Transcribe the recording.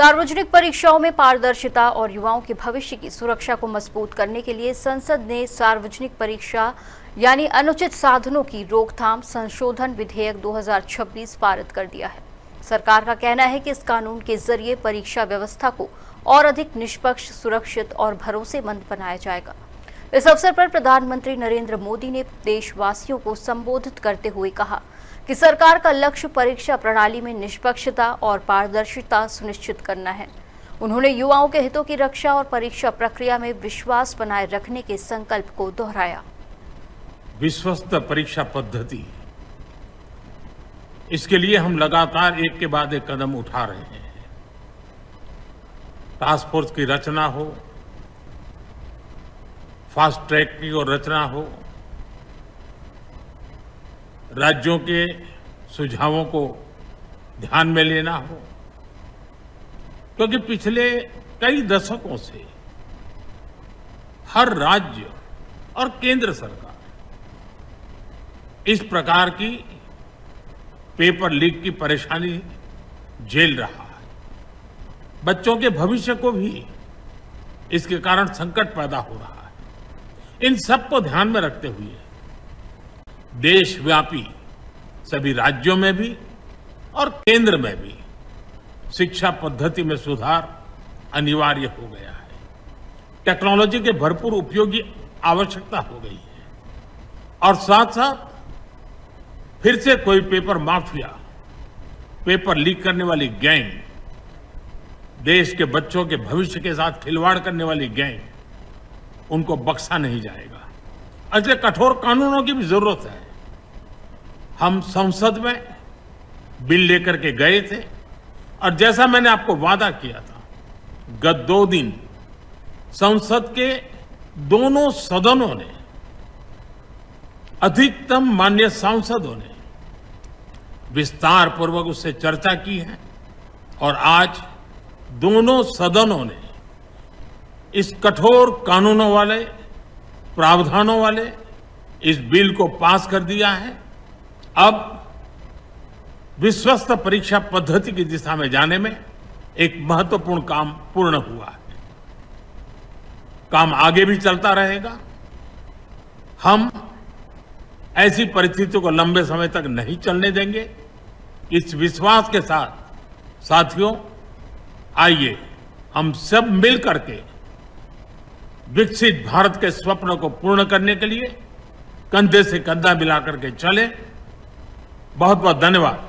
सार्वजनिक परीक्षाओं में पारदर्शिता और युवाओं के भविष्य की सुरक्षा को मजबूत करने के लिए संसद ने सार्वजनिक परीक्षा यानी अनुचित साधनों की रोकथाम संशोधन विधेयक 2026 पारित कर दिया है। सरकार का कहना है कि इस कानून के जरिए परीक्षा व्यवस्था को और अधिक निष्पक्ष, सुरक्षित और भरोसेमंद बनाया जाएगा। इस अवसर पर प्रधानमंत्री नरेंद्र मोदी ने देशवासियों को संबोधित करते हुए कहा कि सरकार का लक्ष्य परीक्षा प्रणाली में निष्पक्षता और पारदर्शिता सुनिश्चित करना है। उन्होंने युवाओं के हितों की रक्षा और परीक्षा प्रक्रिया में विश्वास बनाए रखने के संकल्प को दोहराया। विश्वस्त परीक्षा पद्धति, इसके लिए हम लगातार एक के बाद एक कदम उठा रहे हैं। टास्क फोर्स की रचना हो, फास्ट ट्रैक की और रचना हो, राज्यों के सुझावों को ध्यान में लेना हो, क्योंकि पिछले कई दशकों से हर राज्य और केंद्र सरकार इस प्रकार की पेपर लीक की परेशानी झेल रहा है। बच्चों के भविष्य को भी इसके कारण संकट पैदा हो रहा है। इन सब को ध्यान में रखते हुए देशव्यापी सभी राज्यों में भी और केंद्र में भी शिक्षा पद्धति में सुधार अनिवार्य हो गया है। टेक्नोलॉजी के भरपूर उपयोग की आवश्यकता हो गई है और साथ साथ फिर से कोई पेपर माफिया, पेपर लीक करने वाली गैंग, देश के बच्चों के भविष्य के साथ खिलवाड़ करने वाली गैंग, उनको बख्शा नहीं जाएगा। इसलिए कठोर कानूनों की भी जरूरत है। हम संसद में बिल लेकर के गए थे और जैसा मैंने आपको वादा किया था, गत 2 दिन संसद के दोनों सदनों ने, अधिकतम माननीय सांसदों ने विस्तार पूर्वक उससे चर्चा की है और आज दोनों सदनों ने इस कठोर कानूनों वाले, प्रावधानों वाले इस बिल को पास कर दिया है। अब विश्वस्त परीक्षा पद्धति की दिशा में जाने में एक महत्वपूर्ण काम पूर्ण हुआ है। काम आगे भी चलता रहेगा। हम ऐसी परिस्थितियों को लंबे समय तक नहीं चलने देंगे। इस विश्वास के साथ साथियों, आइए हम सब मिल करके विकसित भारत के स्वप्न को पूर्ण करने के लिए कंधे से कंधा मिलाकर के चलें। बहुत बहुत धन्यवाद।